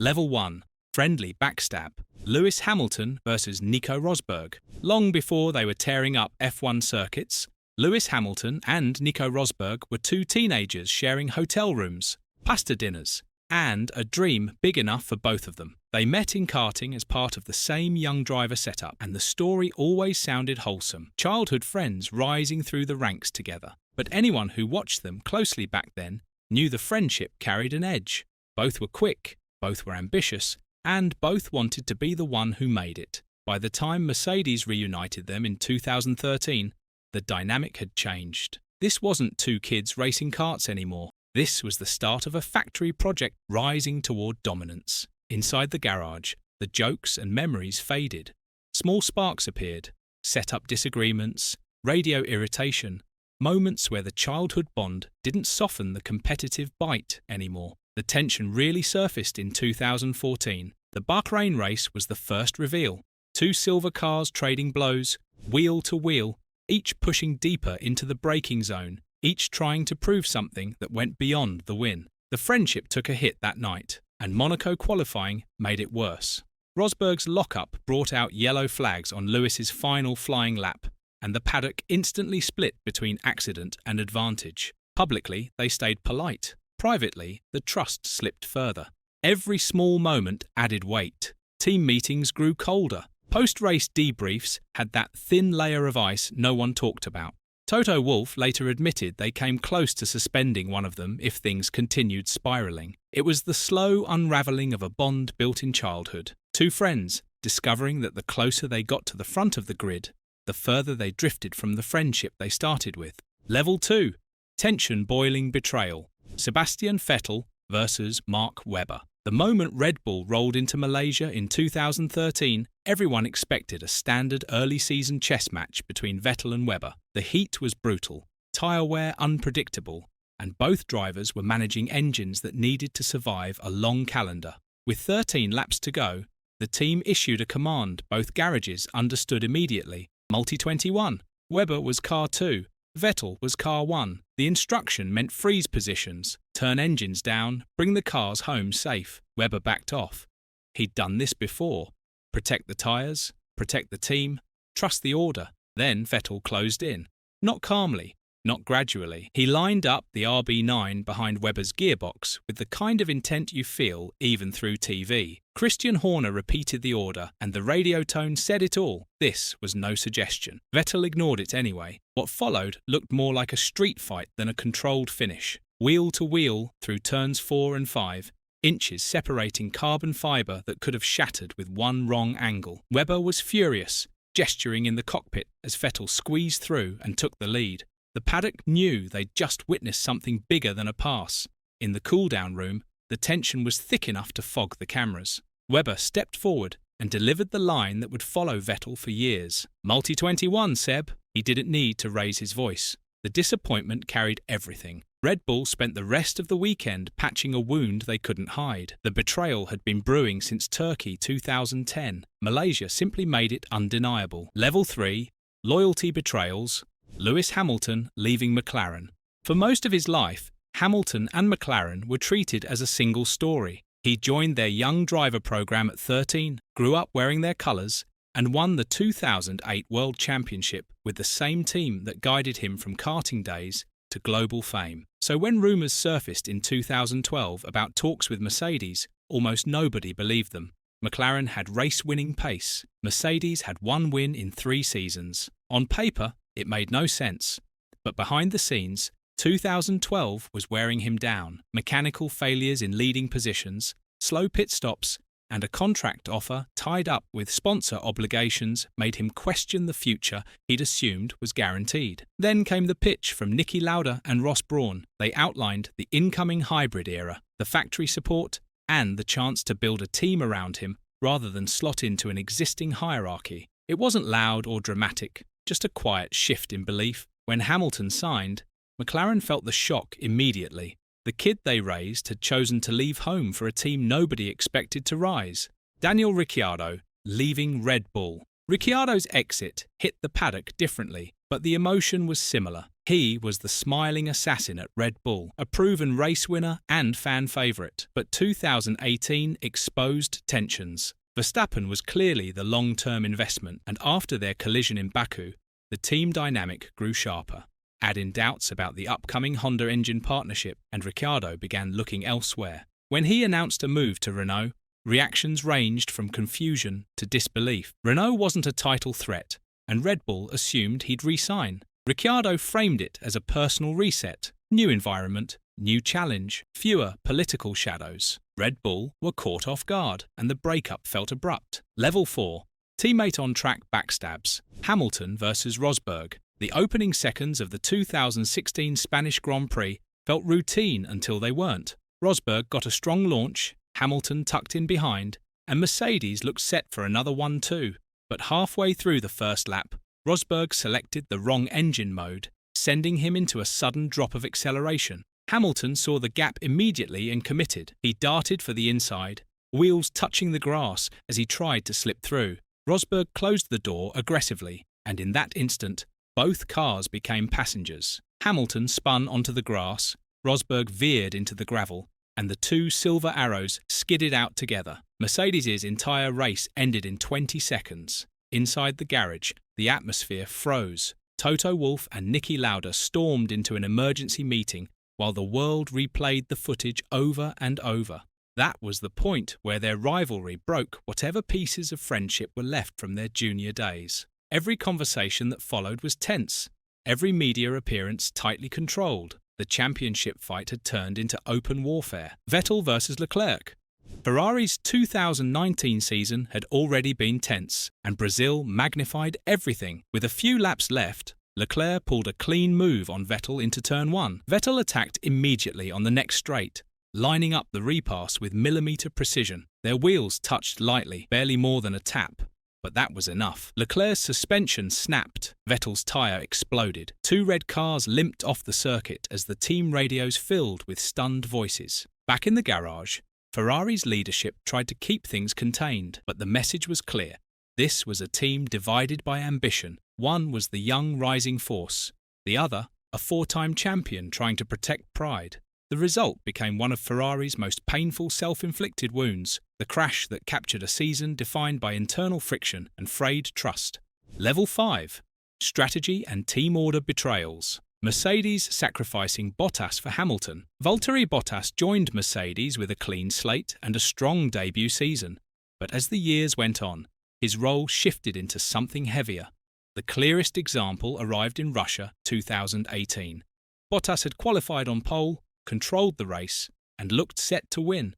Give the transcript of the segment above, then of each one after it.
Level 1. Friendly backstab. Lewis Hamilton versus Nico Rosberg. Long before they were tearing up F1 circuits, Lewis Hamilton and Nico Rosberg were two teenagers sharing hotel rooms, pasta dinners, and a dream big enough for both of them. They met in karting as part of the same young driver setup, and the story always sounded wholesome. Childhood friends rising through the ranks together. But anyone who watched them closely back then knew the friendship carried an edge. Both were quick, both were ambitious, and both wanted to be the one who made it. By the time Mercedes reunited them in 2013, the dynamic had changed. This wasn't two kids racing karts anymore. This was the start of a factory project rising toward dominance. Inside the garage, the jokes and memories faded. Small sparks appeared, set-up disagreements, radio irritation, moments where the childhood bond didn't soften the competitive bite anymore. The tension really surfaced in 2014. The Bahrain race was the first reveal. Two silver cars trading blows, wheel to wheel, each pushing deeper into the braking zone, each trying to prove something that went beyond the win. The friendship took a hit that night, and Monaco qualifying made it worse. Rosberg's lockup brought out yellow flags on Lewis's final flying lap, and the paddock instantly split between accident and advantage. Publicly, they stayed polite. Privately, the trust slipped further. Every small moment added weight. Team meetings grew colder. Post-race debriefs had that thin layer of ice no one talked about. Toto Wolff later admitted they came close to suspending one of them if things continued spiralling. It was the slow unraveling of a bond built in childhood. Two friends, discovering that the closer they got to the front of the grid, the further they drifted from the friendship they started with. Level 2. Tension boiling betrayal. Sebastian Vettel versus Mark Webber. The moment Red Bull rolled into Malaysia in 2013, everyone expected a standard early-season chess match between Vettel and Webber. The heat was brutal, tyre wear unpredictable, and both drivers were managing engines that needed to survive a long calendar. With 13 laps to go, the team issued a command both garages understood immediately. Multi-21. Webber was car 2. Vettel was car 1. The instruction meant freeze positions, turn engines down, bring the cars home safe. Webber backed off. He'd done this before. Protect the tyres, protect the team, trust the order. Then Vettel closed in. Not calmly, not gradually. He lined up the RB9 behind Webber's gearbox with the kind of intent you feel even through TV. Christian Horner repeated the order, and the radio tone said it all. This was no suggestion. Vettel ignored it anyway. What followed looked more like a street fight than a controlled finish. Wheel to wheel through turns 4 and 5, inches separating carbon fibre that could have shattered with one wrong angle. Webber was furious, gesturing in the cockpit as Vettel squeezed through and took the lead. The paddock knew they'd just witnessed something bigger than a pass. In the cool-down room, the tension was thick enough to fog the cameras. Webber stepped forward and delivered the line that would follow Vettel for years. Multi-21, Seb. He didn't need to raise his voice. The disappointment carried everything. Red Bull spent the rest of the weekend patching a wound they couldn't hide. The betrayal had been brewing since Turkey 2010. Malaysia simply made it undeniable. Level 3. Loyalty betrayals. Lewis Hamilton leaving McLaren. For most of his life, Hamilton and McLaren were treated as a single story. He joined their young driver program at 13, grew up wearing their colours, and won the 2008 World Championship with the same team that guided him from karting days to global fame. So when rumours surfaced in 2012 about talks with Mercedes, almost nobody believed them. McLaren had race-winning pace. Mercedes had one win in 3 seasons. On paper, it made no sense. But behind the scenes, 2012 was wearing him down. Mechanical failures in leading positions, slow pit stops, and a contract offer tied up with sponsor obligations made him question the future he'd assumed was guaranteed. Then came the pitch from Niki Lauda and Ross Brawn. They outlined the incoming hybrid era, the factory support, and the chance to build a team around him rather than slot into an existing hierarchy. It wasn't loud or dramatic, just a quiet shift in belief. When Hamilton signed, McLaren felt the shock immediately. The kid they raised had chosen to leave home for a team nobody expected to rise. Daniel Ricciardo leaving Red Bull. Ricciardo's exit hit the paddock differently, but the emotion was similar. He was the smiling assassin at Red Bull, a proven race winner and fan favourite. But 2018 exposed tensions. Verstappen was clearly the long-term investment, and after their collision in Baku, the team dynamic grew sharper. Add in doubts about the upcoming Honda engine partnership, and Ricciardo began looking elsewhere. When he announced a move to Renault, reactions ranged from confusion to disbelief. Renault wasn't a title threat, and Red Bull assumed he'd re-sign. Ricciardo framed it as a personal reset, new environment, new challenge, fewer political shadows. Red Bull were caught off guard, and the breakup felt abrupt. Level 4. Teammate on track backstabs. Hamilton versus Rosberg. The opening seconds of the 2016 Spanish Grand Prix felt routine until they weren't. Rosberg got a strong launch, Hamilton tucked in behind, and Mercedes looked set for another 1-2. But halfway through the first lap, Rosberg selected the wrong engine mode, sending him into a sudden drop of acceleration. Hamilton saw the gap immediately and committed. He darted for the inside, wheels touching the grass as he tried to slip through. Rosberg closed the door aggressively, and in that instant, both cars became passengers. Hamilton spun onto the grass, Rosberg veered into the gravel, and the two silver arrows skidded out together. Mercedes' entire race ended in 20 seconds. Inside the garage, the atmosphere froze. Toto Wolff and Niki Lauda stormed into an emergency meeting while the world replayed the footage over and over. That was the point where their rivalry broke whatever pieces of friendship were left from their junior days. Every conversation that followed was tense, every media appearance tightly controlled. The championship fight had turned into open warfare. Vettel versus Leclerc. Ferrari's 2019 season had already been tense, and Brazil magnified everything. With a few laps left, Leclerc pulled a clean move on Vettel into turn 1. Vettel attacked immediately on the next straight, lining up the repass with millimetre precision. Their wheels touched lightly, barely more than a tap. But that was enough. Leclerc's suspension snapped. Vettel's tyre exploded. Two red cars limped off the circuit as the team radios filled with stunned voices. Back in the garage, Ferrari's leadership tried to keep things contained, but the message was clear. This was a team divided by ambition. One was the young rising force, the other, a four-time champion trying to protect pride. The result became one of Ferrari's most painful self-inflicted wounds, the crash that captured a season defined by internal friction and frayed trust. Level 5. Strategy and team order betrayals. Mercedes sacrificing Bottas for Hamilton. Valtteri Bottas joined Mercedes with a clean slate and a strong debut season. But as the years went on, his role shifted into something heavier. The clearest example arrived in Russia 2018. Bottas had qualified on pole, controlled the race, and looked set to win.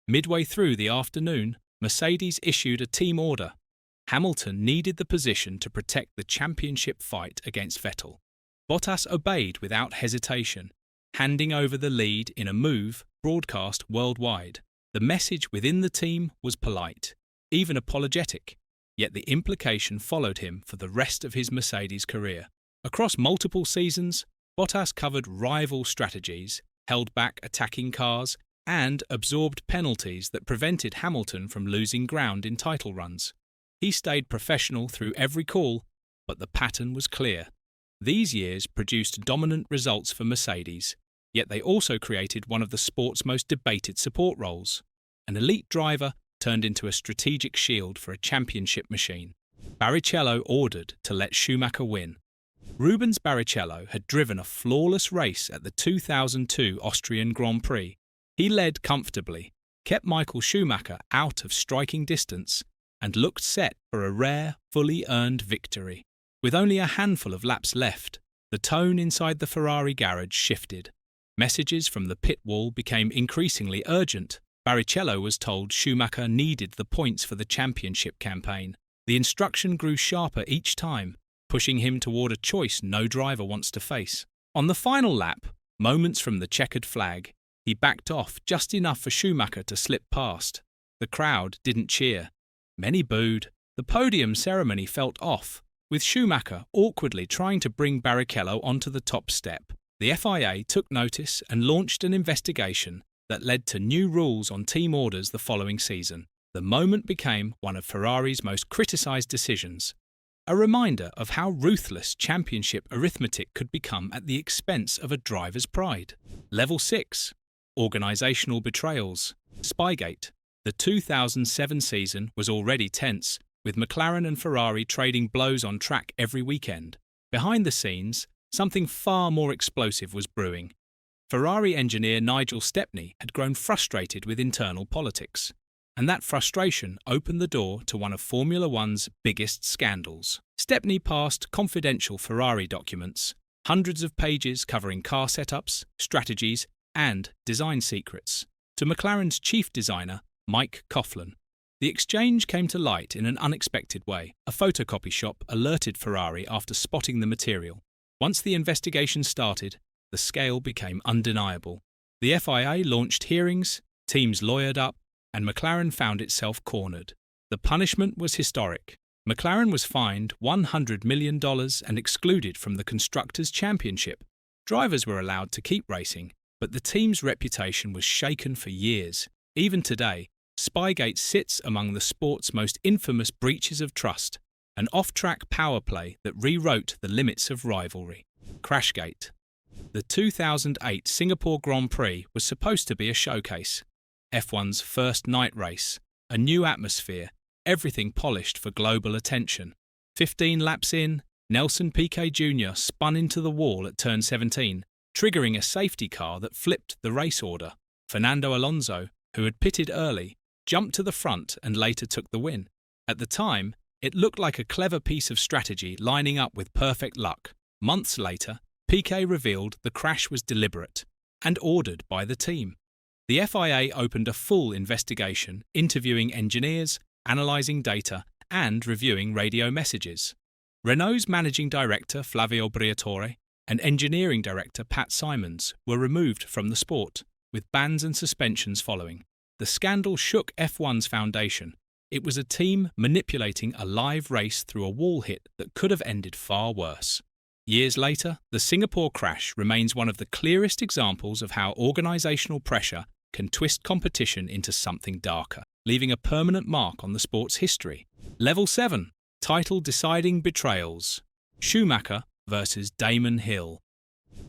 Midway through the afternoon, Mercedes issued a team order. Hamilton needed the position to protect the championship fight against Vettel. Bottas obeyed without hesitation, handing over the lead in a move broadcast worldwide. The message within the team was polite, even apologetic, yet the implication followed him for the rest of his Mercedes career. Across multiple seasons, Bottas covered rival strategies, held back attacking cars, and absorbed penalties that prevented Hamilton from losing ground in title runs. He stayed professional through every call, but the pattern was clear. These years produced dominant results for Mercedes, yet they also created one of the sport's most debated support roles. An elite driver turned into a strategic shield for a championship machine. Barrichello ordered to let Schumacher win. Rubens Barrichello had driven a flawless race at the 2002 Austrian Grand Prix. He led comfortably, kept Michael Schumacher out of striking distance, and looked set for a rare, fully earned victory. With only a handful of laps left, the tone inside the Ferrari garage shifted. Messages from the pit wall became increasingly urgent. Barrichello was told Schumacher needed the points for the championship campaign. The instruction grew sharper each time, pushing him toward a choice no driver wants to face. On the final lap, moments from the checkered flag, he backed off just enough for Schumacher to slip past. The crowd didn't cheer. Many booed. The podium ceremony felt off, with Schumacher awkwardly trying to bring Barrichello onto the top step. The FIA took notice and launched an investigation that led to new rules on team orders the following season. The moment became one of Ferrari's most criticised decisions. a reminder of how ruthless championship arithmetic could become at the expense of a driver's pride. Level 6. Organizational Betrayals. Spygate. The 2007 season was already tense, with McLaren and Ferrari trading blows on track every weekend. Behind the scenes, something far more explosive was brewing. Ferrari engineer Nigel Stepney had grown frustrated with internal politics, and that frustration opened the door to one of Formula One's biggest scandals. Stepney passed confidential Ferrari documents, hundreds of pages covering car setups, strategies, and design secrets, to McLaren's chief designer, Mike Coughlin. The exchange came to light in an unexpected way. A photocopy shop alerted Ferrari after spotting the material. Once the investigation started, the scale became undeniable. The FIA launched hearings, teams lawyered up, and McLaren found itself cornered. The punishment was historic. McLaren was fined $100 million and excluded from the Constructors' Championship. Drivers were allowed to keep racing, but the team's reputation was shaken for years. Even today, Spygate sits among the sport's most infamous breaches of trust, an off-track power play that rewrote the limits of rivalry. Crashgate. The 2008 Singapore Grand Prix was supposed to be a showcase. F1's first night race, a new atmosphere, everything polished for global attention. 15 laps in, Nelson Piquet Jr. spun into the wall at turn 17, triggering a safety car that flipped the race order. Fernando Alonso, who had pitted early, jumped to the front and later took the win. At the time, it looked like a clever piece of strategy lining up with perfect luck. Months later, Piquet revealed the crash was deliberate and ordered by the team. The FIA opened a full investigation, interviewing engineers, analysing data, and reviewing radio messages. Renault's managing director Flavio Briatore and engineering director Pat Simons were removed from the sport, with bans and suspensions following. The scandal shook F1's foundation. It was a team manipulating a live race through a wall hit that could have ended far worse. Years later, the Singapore crash remains one of the clearest examples of how organisational pressure can twist competition into something darker, leaving a permanent mark on the sport's history. Level 7. Title-deciding betrayals. Schumacher versus Damon Hill.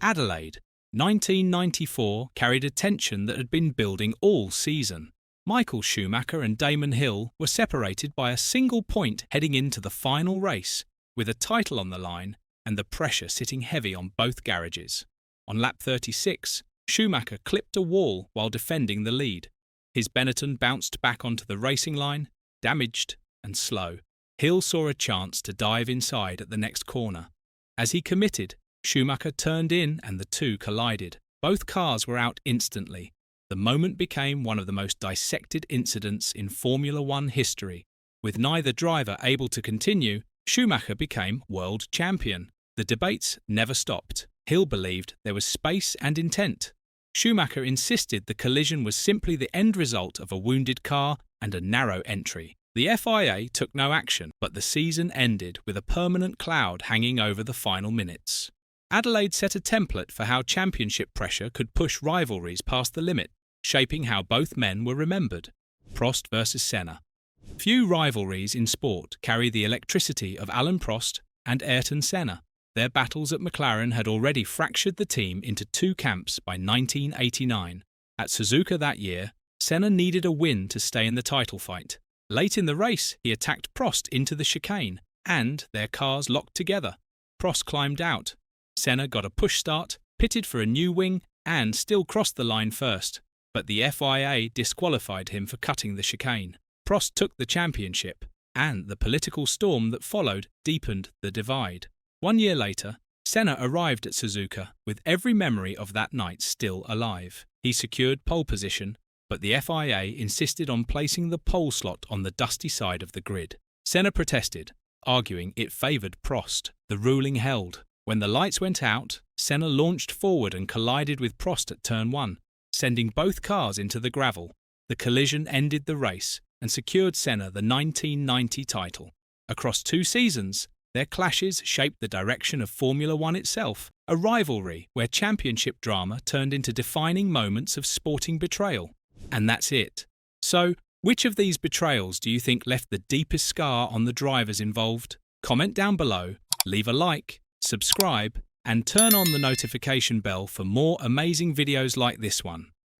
Adelaide, 1994 carried a tension that had been building all season. Michael Schumacher and Damon Hill were separated by a single point heading into the final race, with a title on the line and the pressure sitting heavy on both garages. On lap 36, Schumacher clipped a wall while defending the lead. His Benetton bounced back onto the racing line, damaged and slow. Hill saw a chance to dive inside at the next corner. As he committed, Schumacher turned in and the two collided. Both cars were out instantly. The moment became one of the most dissected incidents in Formula One history. With neither driver able to continue, Schumacher became world champion. The debates never stopped. Hill believed there was space and intent. Schumacher insisted the collision was simply the end result of a wounded car and a narrow entry. The FIA took no action, but the season ended with a permanent cloud hanging over the final minutes. Adelaide set a template for how championship pressure could push rivalries past the limit, shaping how both men were remembered. Prost versus Senna. Few rivalries in sport carry the electricity of Alain Prost and Ayrton Senna. Their battles at McLaren had already fractured the team into two camps by 1989. At Suzuka that year, Senna needed a win to stay in the title fight. Late in the race, he attacked Prost into the chicane, and their cars locked together. Prost climbed out. Senna got a push start, pitted for a new wing, and still crossed the line first, but the FIA disqualified him for cutting the chicane. Prost took the championship, and the political storm that followed deepened the divide. 1 year later, Senna arrived at Suzuka with every memory of that night still alive. He secured pole position, but the FIA insisted on placing the pole slot on the dusty side of the grid. Senna protested, arguing it favoured Prost. The ruling held. When the lights went out, Senna launched forward and collided with Prost at turn 1, sending both cars into the gravel. The collision ended the race and secured Senna the 1990 title. Across 2 seasons, their clashes shaped the direction of Formula One itself, a rivalry where championship drama turned into defining moments of sporting betrayal. And that's it. So, which of these betrayals do you think left the deepest scar on the drivers involved? Comment down below, leave a like, subscribe, and turn on the notification bell for more amazing videos like this one.